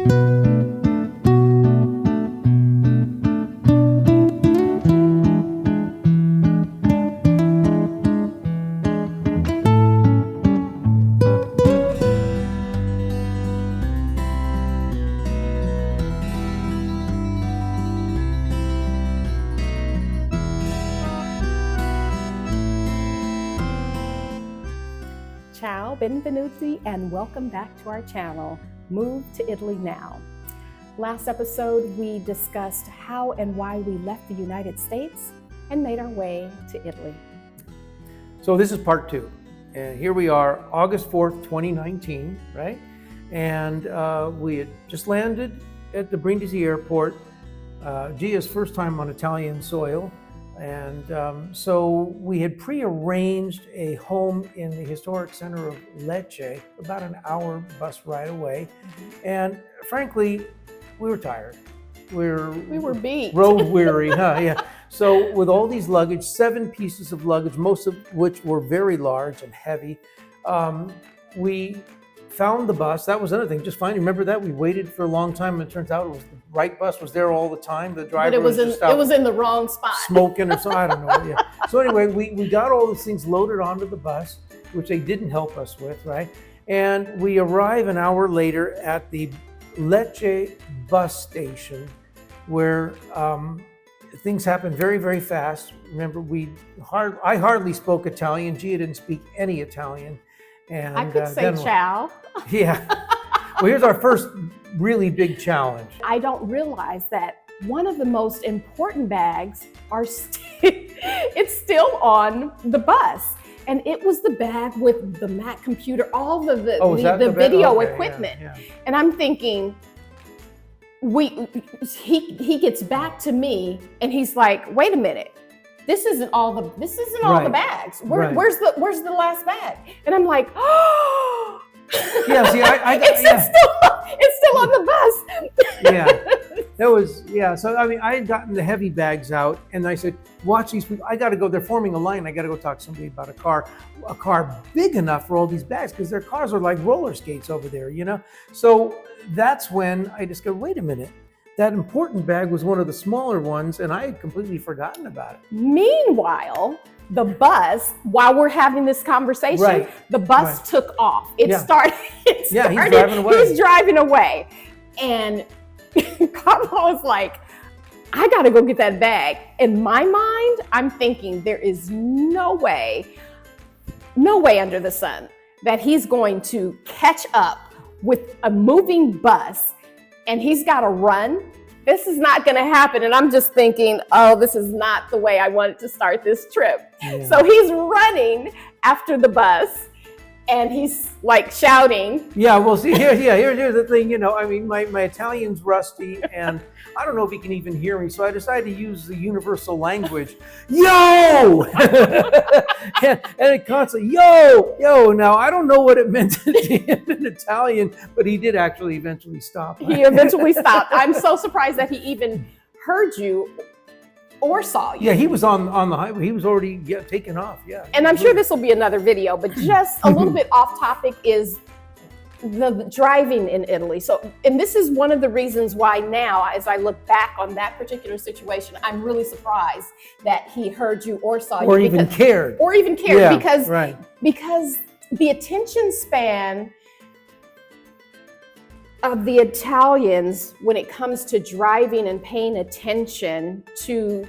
Ciao, benvenuti, and welcome back to our channel, Move to Italy Now. Last episode, we discussed how and why we left the United States and made our way to Italy. So this is part two. And here we are, August 4th, 2019, right? And we had just landed at the Brindisi airport, Gia's first time on Italian soil. And so we had pre-arranged a home in the historic center of Lecce, about an hour bus ride away. And frankly, we were tired. We were beat. Road weary, huh? Yeah. So with all these luggage, 7 pieces of luggage, most of which were very large and heavy, we found the bus. That was another thing, just finding. Remember that? We waited for a long time, and it turns out it was the right bus was there all the time. The driver but it was in the wrong spot. Smoking or something, I don't know. Yeah. So anyway, we got all these things loaded onto the bus, which they didn't help us with, right? And we arrive an hour later at the Lecce bus station, where things happened very, very fast. Remember, I hardly spoke Italian. Gia didn't speak any Italian. And I could say ciao. Yeah. Well, here's our first really big challenge. I don't realize that one of the most important bags it's still on the bus. And it was the bag with the Mac computer, all the video equipment. Yeah, yeah. And I'm thinking, he gets back to me and he's like, wait a minute. This isn't all the bags. Where's the last bag? And I'm like, oh. Yeah, see, it's still on the bus. Yeah, that was, yeah. So, I mean, I had gotten the heavy bags out and I said, watch these people. I got to go, they're forming a line. I got to go talk to somebody about a car big enough for all these bags, because their cars are like roller skates over there, you know? So that's when I discovered, wait a minute. That important bag was one of the smaller ones, and I had completely forgotten about it. Meanwhile, the bus, while we're having this conversation, the bus took off. It started. Yeah, he's driving away. He's driving away. And Carlo was like, I got to go get that bag. In my mind, I'm thinking there is no way under the sun that he's going to catch up with a moving bus. And he's got to run. This is not going to happen. And I'm just thinking, oh, this is not the way I wanted to start this trip. Yeah. So he's running after the bus and he's like shouting. Yeah, well, see, here's the thing, you know, I mean, my Italian's rusty and I don't know if he can even hear me. So I decided to use the universal language, yo! and it constantly, yo. Now, I don't know what it meant to him in Italian, but he did actually eventually stop. He eventually stopped. I'm so surprised that he even heard you or saw you. Yeah, he was on the highway. He was already taken off, yeah. And I'm sure this will be another video, but just a little bit off topic is the driving in Italy. So, and this is one of the reasons why now, as I look back on that particular situation, I'm really surprised that he heard you or saw you. Or even cared. Yeah, because the attention span of the Italians when it comes to driving and paying attention to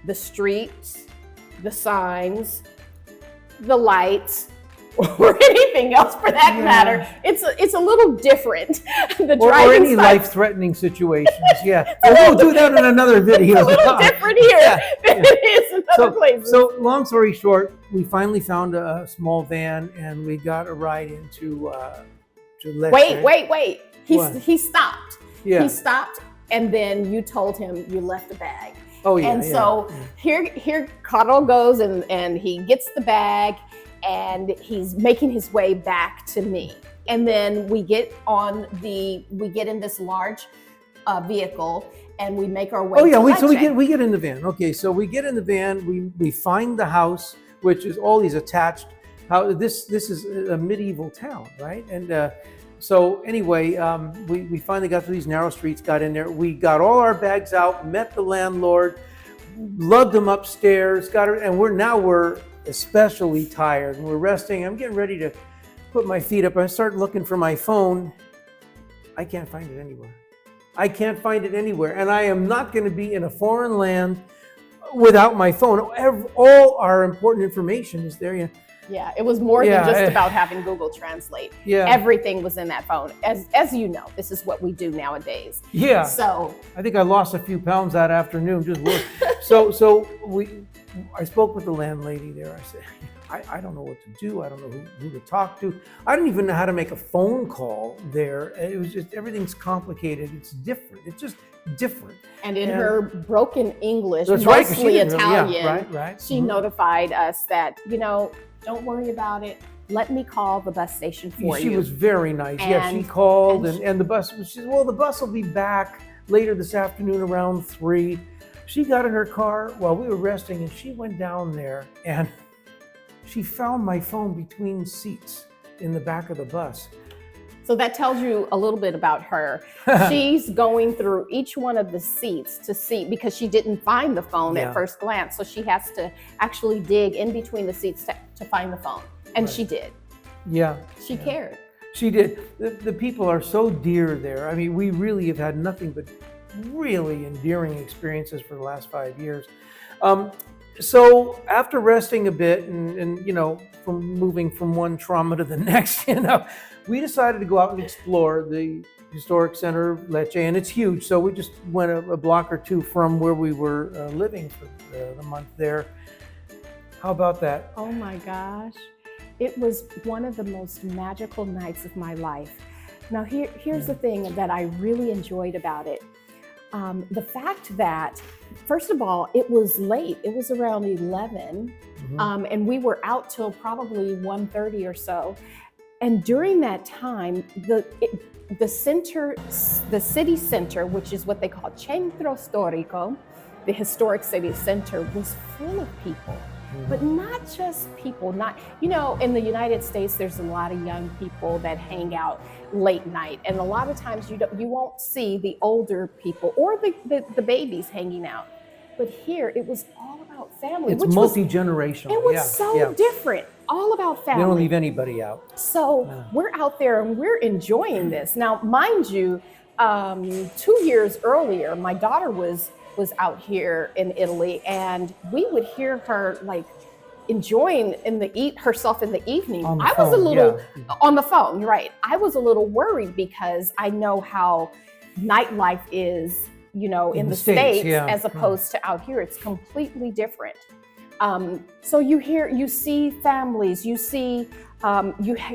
the streets, the signs, the lights, or anything else for that matter, it's a little different. Or any life-threatening situations. Yeah, we'll do that in another video. It's a little different here than it is in other places. So long story short, we finally found a small van and we got a ride into Lecce. Wait. He stopped. Yeah. He stopped, and then you told him you left a bag. Oh yeah. And so here Carlo goes and he gets the bag. And he's making his way back to me. And then we get in this large vehicle and we make our way to Lecce. So we get in the van. Okay, so we get in the van, we find the house, which is all these attached. This is a medieval town, right? And So anyway, we finally got through these narrow streets, got in there. We got all our bags out, met the landlord, lugged him upstairs, and we're especially tired, and we're resting. I'm getting ready to put my feet up. I start looking for my phone. I can't find it anywhere. I can't find it anywhere, and I am not going to be in a foreign land without my phone. All our important information is there. Yeah, it was more than just about having Google Translate. Yeah. Everything was in that phone. As you know, this is what we do nowadays. Yeah. So I think I lost a few pounds that afternoon just work. I spoke with the landlady there. I said, I don't know what to do. I don't know who to talk to. I didn't even know how to make a phone call there. It was just, everything's complicated. It's different. It's just different. And in her broken English, That's mostly right, Italian, right. she notified us that, don't worry about it. Let me call the bus station for you. She was very nice. She called and the bus, she said, well, the bus will be back later this afternoon around 3. She got in her car while we were resting, and she went down there and she found my phone between seats in the back of the bus. So that tells you a little bit about her. She's going through each one of the seats to see, because she didn't find the phone at first glance. So she has to actually dig in between the seats to find the phone. And she did. Yeah. She cared. She did. The people are so dear there. I mean, we really have had nothing but really endearing experiences for the last 5 years. So after resting a bit and from moving from one trauma to the next, we decided to go out and explore the historic center of Lecce, and it's huge. So we just went a block or two from where we were living for the month there. How about that? Oh my gosh. It was one of the most magical nights of my life. Now here's the thing that I really enjoyed about it. The fact that, first of all, it was late. It was around 11, and we were out till probably 1:30 or so. And during that time, the city center, which is what they call Centro Storico, the historic city center, was full of people. But not just people, in the United States, there's a lot of young people that hang out late night. And a lot of times you won't see the older people or the babies hanging out. But here, it was all about family. It's multi-generational. It was so different, all about family. They don't leave anybody out. So we're out there and we're enjoying this. Now, mind you, 2 years earlier, my daughter was out here in Italy, and we would hear her enjoying herself in the evening. I was a little on the phone, right? I was a little worried because I know how nightlife is, in the States as opposed to out here. It's completely different. So you see families, you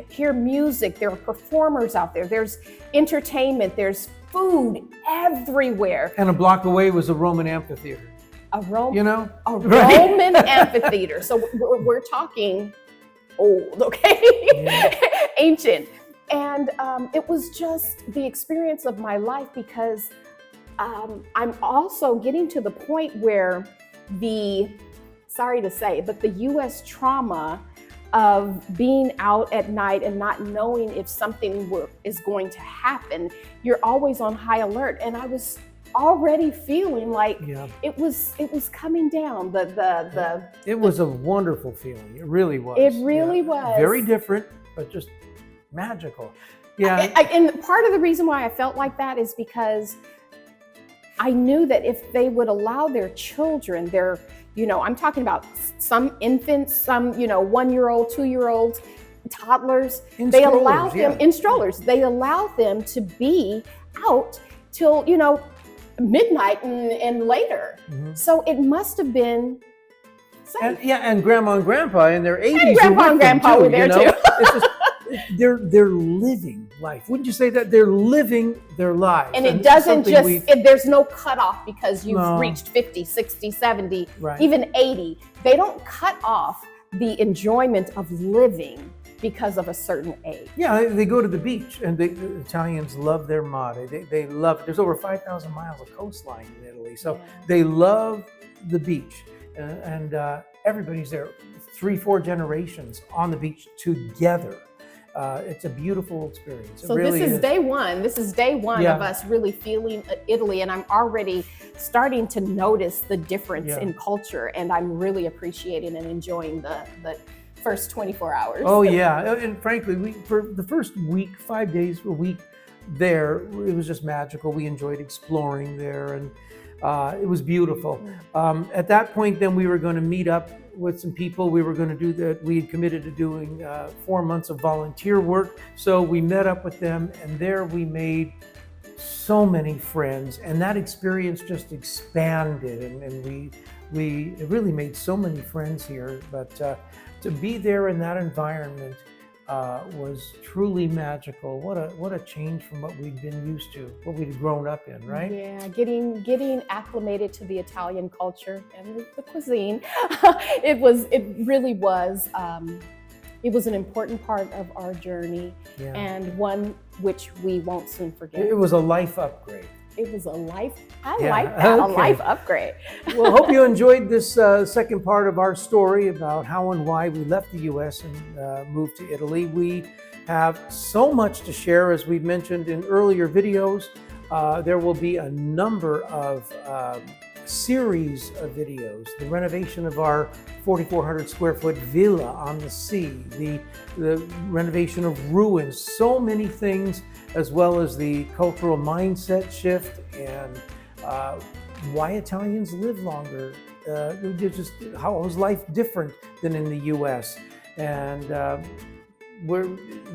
hear music. There are performers out there. There's entertainment. There's food everywhere. And a block away was a Roman amphitheater. Roman amphitheater. So we're talking old, okay? Ancient. And it was just the experience of my life, because I'm also getting to the point where sorry to say, but the U.S. trauma of being out at night and not knowing if something is going to happen, you're always on high alert. And I was already feeling like it was coming down. It was a wonderful feeling. It really was. It really was. Very different, but just magical. Yeah. And part of the reason why I felt like that is because I knew that if they would allow their children, I'm talking about some infants, some, 1-year-old, 2-year-olds, toddlers, they allow them in strollers. They allow them to be out till, midnight and later. So it must have been safe. And grandma and grandpa in their 80s. And grandpa and grandpa were there too. It's just, they're living life. Wouldn't you say that? They're living their lives. And it doesn't there's no cutoff because you've reached 50, 60, 70, even 80. They don't cut off the enjoyment of living because of a certain age. Yeah, they go to the beach, and the Italians love their mare. They love, there's over 5,000 miles of coastline in Italy. So they love the beach. And everybody's there, 3-4 generations on the beach together. it's a beautiful experience. So this is day one. This is day one of us really feeling Italy, and I'm already starting to notice the difference in culture, and I'm really appreciating and enjoying the first 24 hours. Oh yeah, and frankly, for the first week, 5 days a week there, it was just magical. We enjoyed exploring there, and it was beautiful. At that point, then we were going to meet up with some people. We were going to do that. We had committed to doing 4 months of volunteer work. So we met up with them, and there we made so many friends, and that experience just expanded, and we really made so many friends here. But to be there in that environment was truly magical. What a change from what we'd been used to, what we'd grown up in, right? Yeah, getting acclimated to the Italian culture and the cuisine. It really was. It was an important part of our journey, and one which we won't soon forget. It was a life upgrade. It was a life. Like that. A life upgrade. Well, hope you enjoyed this second part of our story about how and why we left the U.S. and moved to Italy. We have so much to share, as we've mentioned in earlier videos. There will be a number of series of videos. The renovation of our 4,400 square foot villa on the sea, the renovation of ruins, so many things, as well as the cultural mindset shift and why Italians live longer. Just how was life different than in the U.S. And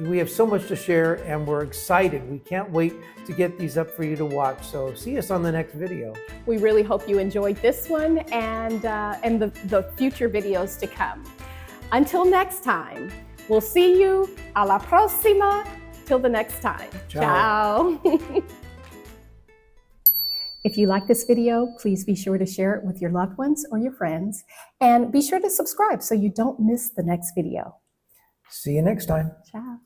we have so much to share, and we're excited. We can't wait to get these up for you to watch. So see us on the next video. We really hope you enjoyed this one and the future videos to come. Until next time, we'll see you alla prossima. Till the next time. Ciao. If you like this video, please be sure to share it with your loved ones or your friends, and be sure to subscribe so you don't miss the next video. See you next time. Ciao.